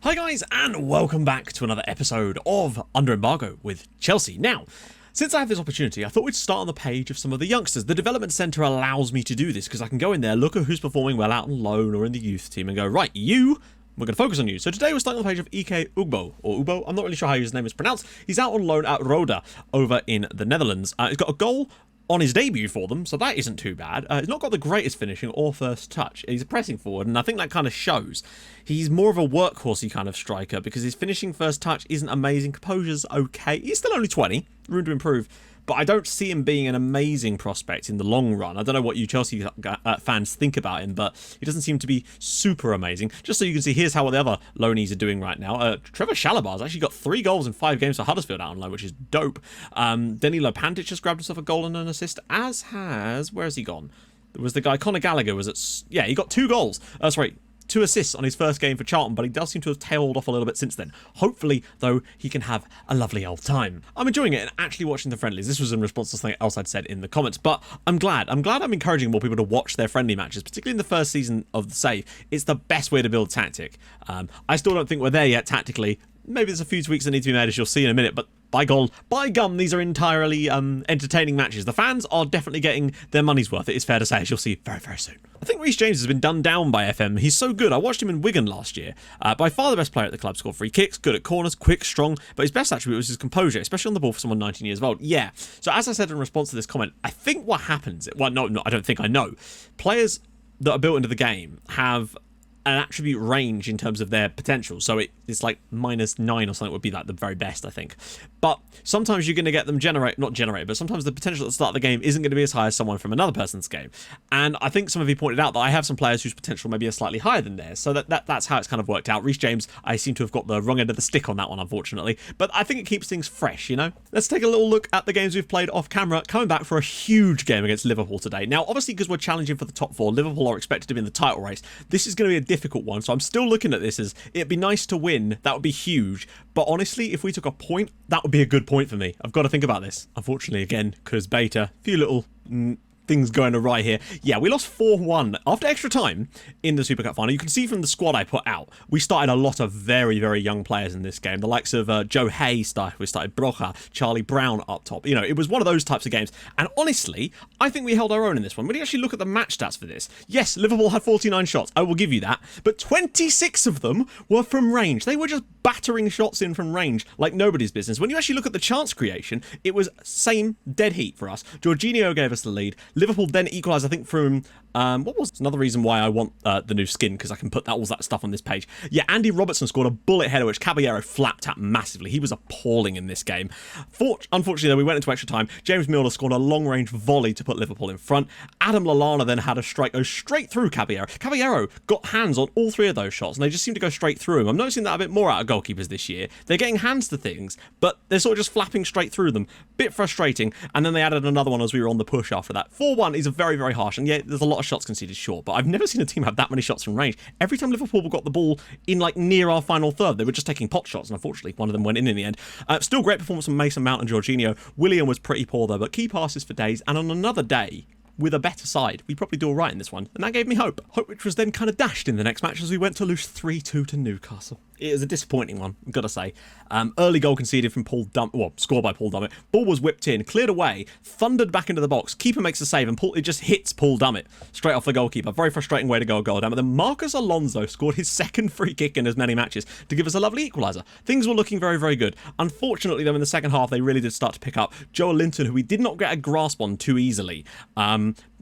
Hi guys, and welcome back to another episode of Under Embargo with Chelsea. Now, since I have this opportunity, I thought we'd start on the page of some of the youngsters. The development centre allows me to do this because I can go in there, look at who's performing well out on loan or in the youth team and go, right, we're going to focus on you. So today we're starting on the page of Ike Ugbo, or Ubo, I'm not really sure how his name is pronounced. He's out on loan at Roda over in the Netherlands. He's got a goal on his debut for them, so that isn't too bad. He's not got the greatest finishing or first touch. He's pressing forward, and I think that kind of shows. He's more of a workhorsey kind of striker because his finishing first touch isn't amazing. Composure's okay. He's still only 20, room to improve. But I don't see him being an amazing prospect in the long run. I don't know what you Chelsea fans think about him, but he doesn't seem to be super amazing. Just so you can see, here's how the other loanees are doing right now. Trevor Shalabar's actually got 3 goals in 5 games for Huddersfield out on loan, which is dope. Danilo Pantic just grabbed himself a goal and an assist, as has... Where has he gone? There was the guy, Conor Gallagher, was at... Yeah, he got 2 goals. 2 assists on his first game for Charlton, but he does seem to have tailed off a little bit since then. Hopefully, though, he can have a lovely old time. I'm enjoying it and actually watching the friendlies. This was in response to something else I'd said in the comments, but I'm glad I'm encouraging more people to watch their friendly matches, particularly in the first season of the save. It's the best way to build tactic. I still don't think we're there yet tactically. Maybe there's a few tweaks that need to be made, as you'll see in a minute, but by gum, these are entirely entertaining matches. The fans are definitely getting their money's worth, it is fair to say, as you'll see very, very soon. I think Reece James has been done down by FM. He's so good. I watched him in Wigan last year. By far the best player at the club. Scored free kicks, good at corners, quick, strong, but his best attribute was his composure, especially on the ball for someone 19 years old. Yeah. So as I said in response to this comment, I think what happens... Well, no, I don't think I know. Players that are built into the game have an attribute range in terms of their potential. So it's like -9 or something would be like the very best, I think. But sometimes you're going to get them not generate, but sometimes the potential at the start of the game isn't going to be as high as someone from another person's game. And I think some of you pointed out that I have some players whose potential maybe are slightly higher than theirs. So that's how it's kind of worked out. Reece James, I seem to have got the wrong end of the stick on that one, unfortunately. But I think it keeps things fresh, you know? Let's take a little look at the games we've played off camera, coming back for a huge game against Liverpool today. Now, obviously, because we're challenging for the top 4, Liverpool are expected to be in the title race. This is going to be a difficult one, so I'm still looking at this as it'd be nice to win. That would be huge. But honestly, if we took a point, that would be a good point for me. I've got to think about this. Unfortunately, again, because beta, a few little things going awry here. Yeah, we lost 4-1 after extra time in the Super Cup final. You can see from the squad I put out, we started a lot of very, very young players in this game. The likes of Joe Hay we started Brocha, Charlie Brown up top. You know, it was one of those types of games. And honestly, I think we held our own in this one. When you actually look at the match stats for this, yes, Liverpool had 49 shots. I will give you that. But 26 of them were from range. They were just battering shots in from range like nobody's business. When you actually look at the chance creation, it was same dead heat for us. Jorginho gave us the lead. Liverpool then equalised, I think, from... what was another reason why I want the new skin, because I can put all that stuff on this page. Yeah, Andy Robertson scored a bullet header, which Caballero flapped at massively. He was appalling in this game. Unfortunately, though, we went into extra time. James Milner scored a long-range volley to put Liverpool in front. Adam Lallana then had a strike go straight through Caballero. Caballero got hands on all 3 of those shots, and they just seem to go straight through him. I'm noticing that a bit more out of goalkeepers this year. They're getting hands to things, but they're sort of just flapping straight through them. Bit frustrating, and then they added another one as we were on the push after that. 4-1 is a very, very harsh, and yeah, there's a lot of shots conceded, sure, but I've never seen a team have that many shots from range. Every time Liverpool got the ball in like near our final third, they were just taking pot shots, and unfortunately one of them went in the end. Still great performance from Mason Mount and Jorginho. William was pretty poor though, but key passes for days, and on another day with a better side, we'd probably do all right in this one, and that gave me hope. Hope which was then kind of dashed in the next match as we went to lose 3-2 to Newcastle. It was a disappointing one, I've got to say. Early goal conceded from scored by Paul Dummett. Ball was whipped in, cleared away, thundered back into the box. Keeper makes a save, and it just hits Paul Dummett straight off the goalkeeper. Very frustrating way to go a goal down. But then Marcus Alonso scored his 2nd free kick in as many matches to give us a lovely equaliser. Things were looking very, very good. Unfortunately, though, in the second half, they really did start to pick up. Joel Linton, who we did not get a grasp on too easily,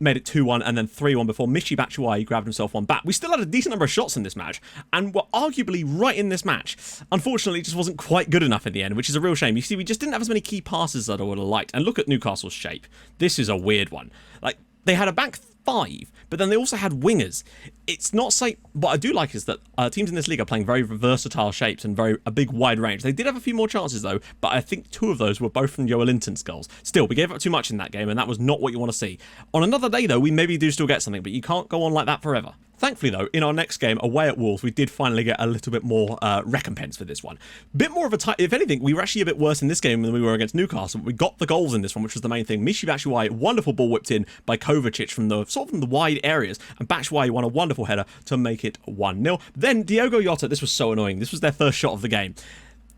made it 2-1 and then 3-1 before Michy Batshuayi grabbed himself one back. We still had a decent number of shots in this match and were arguably right in this match. Unfortunately, it just wasn't quite good enough in the end, which is a real shame. You see, we just didn't have as many key passes that I would have liked. And look at Newcastle's shape. This is a weird one. Like, they had a back 5, but then they also had wingers. It's not say what I do like is that teams in this league are playing very versatile shapes and a big wide range. They did have a few more chances though, but I think 2 of those were both from Joel Linton's goals. Still, we gave up too much in that game, and that was not what you want to see. On another day though, we maybe do still get something, but you can't go on like that forever. Thankfully, though, in our next game, away at Wolves, we did finally get a little bit more recompense for this one. Bit more of a if anything, we were actually a bit worse in this game than we were against Newcastle. We got the goals in this one, which was the main thing. Michy Batshuayi, wonderful ball whipped in by Kovacic from the wide areas, and Batshuayi won a wonderful header to make it 1-0. Then Diogo Jota, this was so annoying. This was their first shot of the game.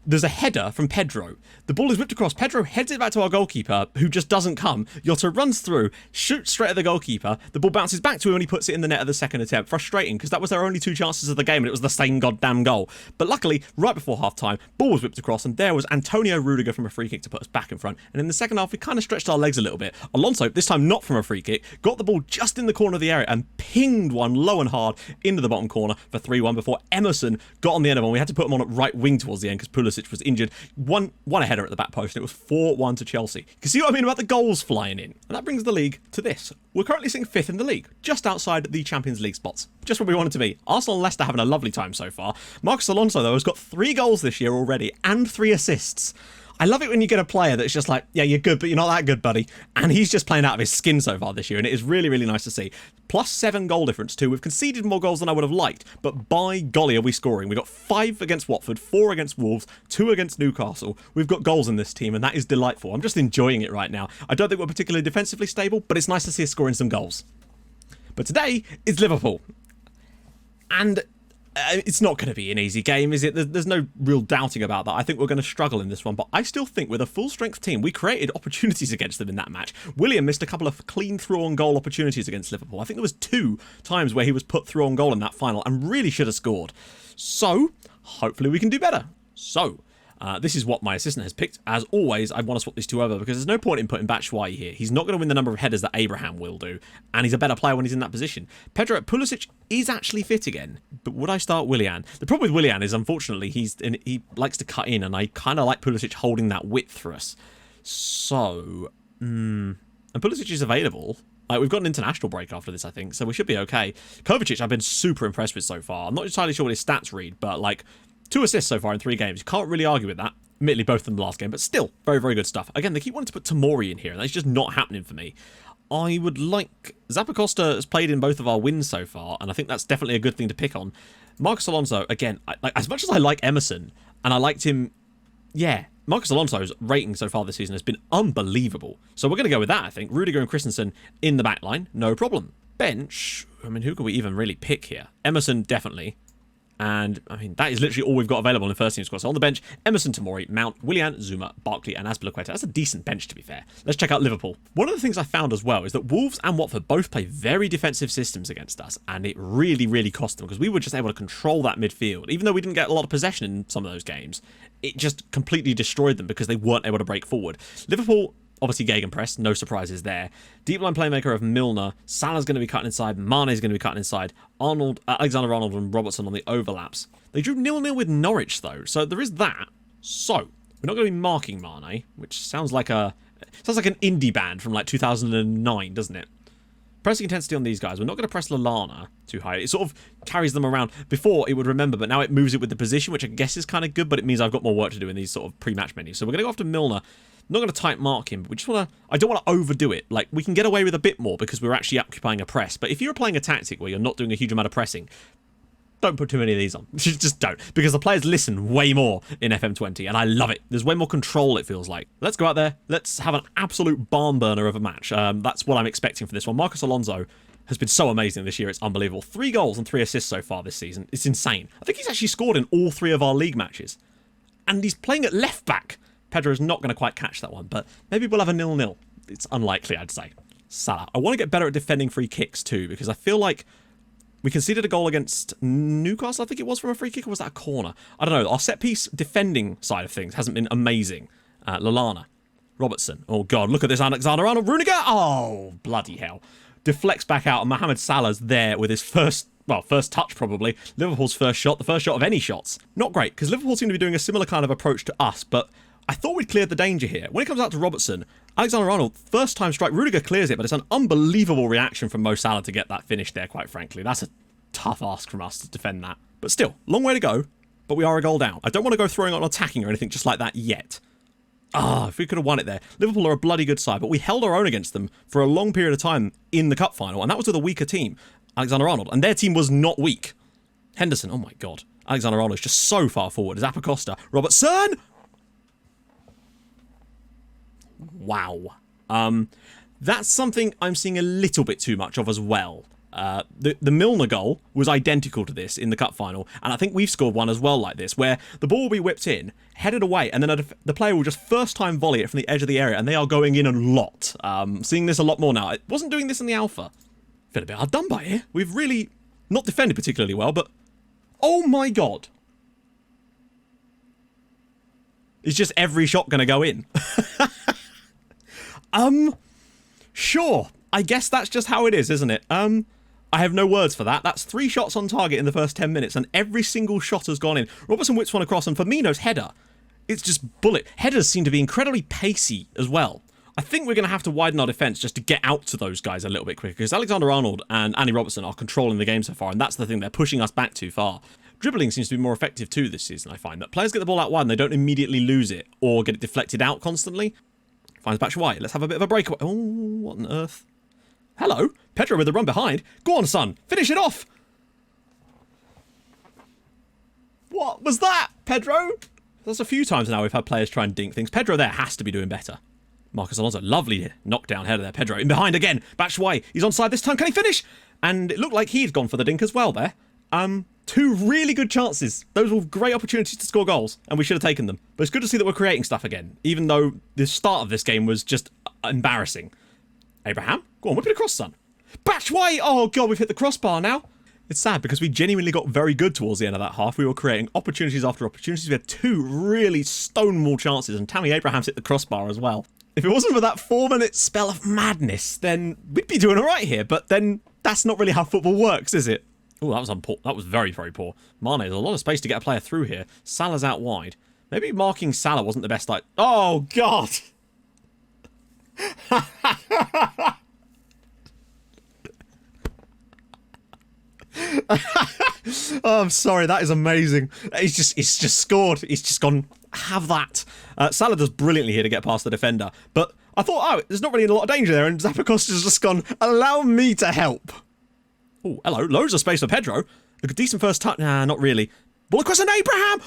There's a header from Pedro. The ball is whipped across. Pedro heads it back to our goalkeeper, who just doesn't come. Jota runs through, shoots straight at the goalkeeper. The ball bounces back to him and he puts it in the net at the second attempt. Frustrating, because that was their only 2 chances of the game and it was the same goddamn goal. But luckily, right before half-time, ball was whipped across and there was Antonio Rudiger from a free kick to put us back in front. And in the second half, we kind of stretched our legs a little bit. Alonso, this time not from a free kick, got the ball just in the corner of the area and pinged one low and hard into the bottom corner for 3-1 before Emerson got on the end of one. We had to put him on at right wing towards the end because Pulisic was injured. Won a header at the back post, and it was 4-1 to Chelsea. You can see what I mean about the goals flying in. And that brings the league to this. We're currently sitting 5th in the league, just outside the Champions League spots. Just where we wanted to be. Arsenal and Leicester having a lovely time so far. Marcos Alonso, though, has got 3 goals this year already, and 3 assists. I love it when you get a player that's just like, yeah, you're good, but you're not that good, buddy. And he's just playing out of his skin so far this year, and it is really, really nice to see. Plus 7 goal difference too. We've conceded more goals than I would have liked, but by golly are we scoring. We got 5 against Watford, 4 against Wolves, 2 against Newcastle. We've got goals in this team, and that is delightful. I'm just enjoying it right now. I don't think we're particularly defensively stable, but it's nice to see us scoring some goals. But today is Liverpool. And it's not going to be an easy game, is it? There's no real doubting about that. I think we're going to struggle in this one, but I still think with a full-strength team, we created opportunities against them in that match. Willian missed a couple of clean through-on-goal opportunities against Liverpool. I think there was 2 times where he was put through on goal in that final and really should have scored. So, hopefully we can do better. So, this is what my assistant has picked. As always, I want to swap these 2 over because there's no point in putting Batshuayi here. He's not going to win the number of headers that Abraham will do, and he's a better player when he's in that position. Pedro Pulisic is actually fit again, but would I start Willian? The problem with Willian is, unfortunately, he likes to cut in, and I kind of like Pulisic holding that width for us. So, and Pulisic is available. We've got an international break after this, I think, so we should be okay. Kovacic, I've been super impressed with so far. I'm not entirely sure what his stats read, but, 2 assists so far in 3 games. You can't really argue with that. Admittedly, both in the last game, but still, very, very good stuff. Again, they keep wanting to put Tomori in here, and that's just not happening for me. I would like... Zappacosta has played in both of our wins so far, and I think that's definitely a good thing to pick on. Marcos Alonso, again, as much as I like Emerson, and I liked him... Yeah, Marcos Alonso's rating so far this season has been unbelievable. So we're going to go with that, I think. Rudiger and Christensen in the back line, no problem. Bench, I mean, who can we even really pick here? Emerson, definitely. And, I mean, that is literally all we've got available in the first team squad. So on the bench, Emerson, Tomori, Mount, Willian, Zuma, Barkley, and Azpilicueta. That's a decent bench, to be fair. Let's check out Liverpool. One of the things I found as well is that Wolves and Watford both play very defensive systems against us, and it really, really cost them because we were just able to control that midfield. Even though we didn't get a lot of possession in some of those games, it just completely destroyed them because they weren't able to break forward. Liverpool... Obviously, gegenpress, no surprises there. Deep line playmaker of Milner. Salah's going to be cutting inside. Mane's going to be cutting inside. Alexander-Arnold and Robertson on the overlaps. They drew 0-0 with Norwich, though, so there is that. So, we're not going to be marking Mane, which sounds like an indie band from, 2009, doesn't it? Pressing intensity on these guys. We're not going to press Lallana too high. It sort of carries them around. Before, it would remember, but now it moves it with the position, which I guess is kind of good, but it means I've got more work to do in these sort of pre-match menus. So we're going to go after Milner. Not going to tight mark him, but we just want to... I don't want to overdo it. We can get away with a bit more because we're actually occupying a press. But if you're playing a tactic where you're not doing a huge amount of pressing, don't put too many of these on. Just don't. Because the players listen way more in FM20, and I love it. There's way more control, it feels like. Let's go out there. Let's have an absolute barn burner of a match. That's what I'm expecting for this one. Marcos Alonso has been so amazing this year. It's unbelievable. 3 goals and 3 assists so far this season. It's insane. I think he's actually scored in all 3 of our league matches. And he's playing at left back. Pedro's not going to quite catch that one, but maybe we'll have a 0-0. It's unlikely, I'd say. Salah. I want to get better at defending free kicks too, because I feel like we conceded a goal against Newcastle, I think it was, from a free kick, or was that a corner? I don't know. Our set-piece defending side of things hasn't been amazing. Lallana. Robertson. Oh, God. Look at this Alexander-Arnold. Rudiger. Oh, bloody hell. Deflects back out, and Mohamed Salah's there with his first touch probably. Liverpool's first shot, the first shot of any shots. Not great, because Liverpool seem to be doing a similar kind of approach to us, but I thought we'd cleared the danger here. When it comes out to Robertson, Alexander-Arnold, first time strike, Rudiger clears it, but it's an unbelievable reaction from Mo Salah to get that finish there, quite frankly. That's a tough ask from us to defend that. But still, long way to go, but we are a goal down. I don't want to go throwing on attacking or anything just like that yet. If we could have won it there. Liverpool are a bloody good side, but we held our own against them for a long period of time in the cup final, and that was with a weaker team. Alexander-Arnold. And their team was not weak. Henderson, oh my god. Alexander-Arnold is just so far forward. Zappacosta. Robertson! Wow. That's something I'm seeing a little bit too much of as well. The Milner goal was identical to this in the cup final, and I think we've scored one as well like this, where the ball will be whipped in, headed away, and then the player will just first time volley it from the edge of the area, and they are going in a lot. Seeing this a lot more now. It wasn't doing this in the alpha. Feel a bit hard done by here. We've really not defended particularly well, but oh my god. Is just every shot going to go in? Sure. I guess that's just how it is, isn't it? I have no words for that. That's 3 shots on target in the first 10 minutes, and every single shot has gone in. Robertson whips one across, and Firmino's header, it's just bullet. Headers seem to be incredibly pacey as well. I think we're going to have to widen our defence just to get out to those guys a little bit quicker, because Alexander-Arnold and Andy Robertson are controlling the game so far, and that's the thing, they're pushing us back too far. Dribbling seems to be more effective too this season, I find. That players get the ball out wide and they don't immediately lose it, or get it deflected out constantly. Finds Batshuayi. Let's have a bit of a breakaway. Oh, what on earth? Hello, Pedro with the run behind. Go on, son. Finish it off. What was that, Pedro? There's a few times now we've had players try and dink things. Pedro there has to be doing better. Marcus Alonso, lovely knockdown header there. Pedro in behind again. Batshuayi, he's onside this time. Can he finish? And it looked like he'd gone for the dink as well there. 2 really good chances. Those were great opportunities to score goals, and we should have taken them. But it's good to see that we're creating stuff again, even though the start of this game was just embarrassing. Abraham, go on, whip it across, son. Batshuayi! Oh god, we've hit the crossbar now. It's sad because we genuinely got very good towards the end of that half. We were creating opportunities after opportunities. We had 2 really stonewall chances, and Tammy Abraham's hit the crossbar as well. If it wasn't for that 4-minute spell of madness, then we'd be doing all right here. But then that's not really how football works, is it? Oh, that was very, very poor. Mane, there's a lot of space to get a player through here. Salah's out wide. Maybe marking Salah wasn't the best, like... Oh, God! Oh, I'm sorry, that is amazing. He's just scored. He's just gone, have that. Salah does brilliantly here to get past the defender. But I thought, oh, there's not really a lot of danger there, and Zappacosta's just gone, allow me to help. Oh, hello. Loads of space for Pedro. A decent first touch. Nah, not really. Ball across and Abraham!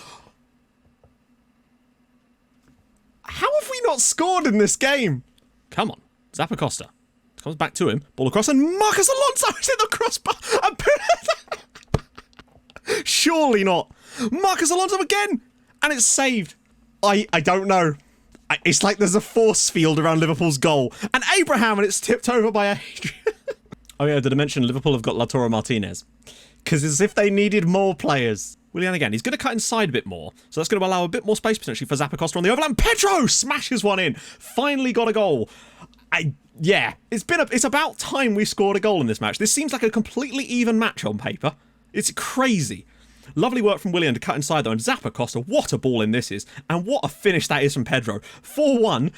How have we not scored in this game? Come on. Zappacosta. Comes back to him. Ball across and Marcus Alonso is in the crossbar. Surely not. Marcus Alonso again. And it's saved. I don't know. It's like there's a force field around Liverpool's goal. And Abraham, and it's tipped over by Adrian. Oh yeah, did I mention Liverpool have got Lautaro Martinez? Because as if they needed more players. Willian again, he's going to cut inside a bit more. So that's going to allow a bit more space potentially for Zappacosta on the overlap. Pedro smashes one in. Finally got a goal. Yeah, it's about time we scored a goal in this match. This seems like a completely even match on paper. It's crazy. Lovely work from Willian to cut inside though. And Zappacosta, what a ball in this is. And what a finish that is from Pedro. 4-1.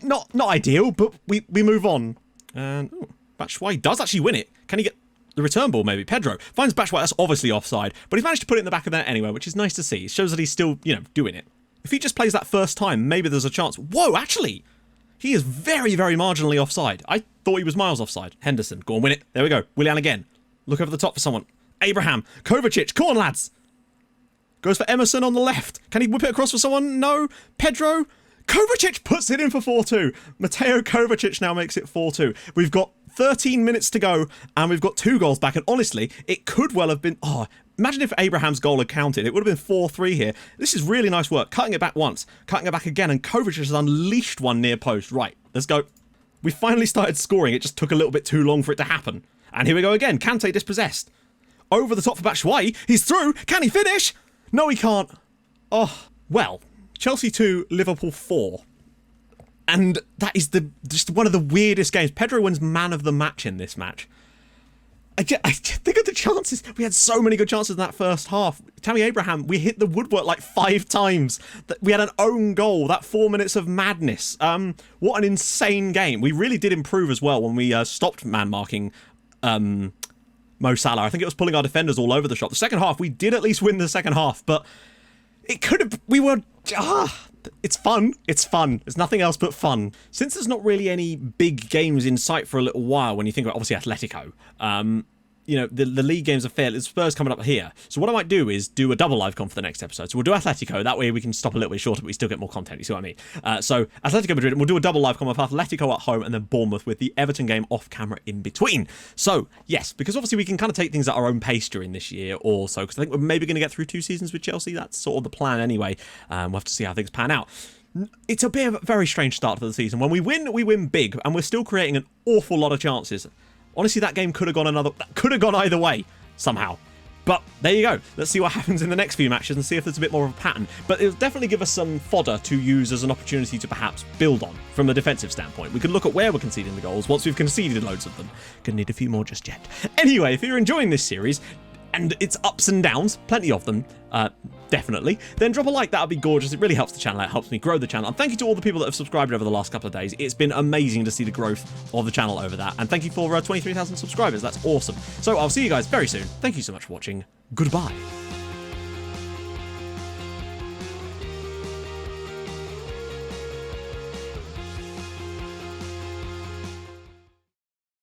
Not ideal, but we move on. And... Ooh. Batshuayi does actually win it. Can he get the return ball maybe? Pedro finds Batshuayi. That's obviously offside, but he's managed to put it in the back of there anyway, which is nice to see. It shows that he's still, doing it. If he just plays that first time, maybe there's a chance. Whoa, actually, he is very, very marginally offside. I thought he was miles offside. Henderson, go and win it. There we go. Willian again. Look over the top for someone. Abraham. Kovacic. Come on, lads. Goes for Emerson on the left. Can he whip it across for someone? No. Pedro. Kovacic puts it in for 4-2. Mateo Kovacic now makes it 4-2. We've got 13 minutes to go, and we've got 2 goals back, and honestly, it could well have been... Oh, imagine if Abraham's goal had counted. It would have been 4-3 here. This is really nice work. Cutting it back once, cutting it back again, and Kovacic has unleashed one near post. Right, let's go. We finally started scoring. It just took a little bit too long for it to happen. And here we go again. Kante dispossessed. Over the top for Batshuayi. He's through. Can he finish? No, he can't. Oh, well, Chelsea 2, Liverpool 4. And that is just one of the weirdest games. Pedro wins man of the match in this match. I think of the chances. We had so many good chances in that first half. Tammy Abraham, we hit the woodwork like 5 times. We had an own goal. That 4 minutes of madness. What an insane game. We really did improve as well when we stopped man-marking Mo Salah. I think it was pulling our defenders all over the shop. The second half, we did at least win the second half, but it could have... We were... It's fun. It's fun. It's nothing else but fun. Since there's not really any big games in sight for a little while, when you think about obviously Atletico, you know, the league games are fairly... Spurs coming up here. So what I might do is do a double live con for the next episode. So we'll do Atletico. That way we can stop a little bit shorter, but we still get more content. You see what I mean? So Atletico Madrid, and we'll do a double live con with Atletico at home and then Bournemouth with the Everton game off camera in between. So, yes, because obviously we can kind of take things at our own pace during this year or so, because I think we're maybe going to get through 2 seasons with Chelsea. That's sort of the plan anyway. We'll have to see how things pan out. It's a bit of a very strange start to the season. When we win big, and we're still creating an awful lot of chances. Honestly, that game could have gone either way somehow. But there you go. Let's see what happens in the next few matches and see if there's a bit more of a pattern. But it'll definitely give us some fodder to use as an opportunity to perhaps build on from a defensive standpoint. We can look at where we're conceding the goals once we've conceded loads of them. Gonna need a few more just yet. Anyway, if you're enjoying this series, and its ups and downs, plenty of them, definitely, then drop a like. That would be gorgeous. It really helps the channel. It helps me grow the channel. And thank you to all the people that have subscribed over the last couple of days. It's been amazing to see the growth of the channel over that. And thank you for 23,000 subscribers. That's awesome. So I'll see you guys very soon. Thank you so much for watching. Goodbye.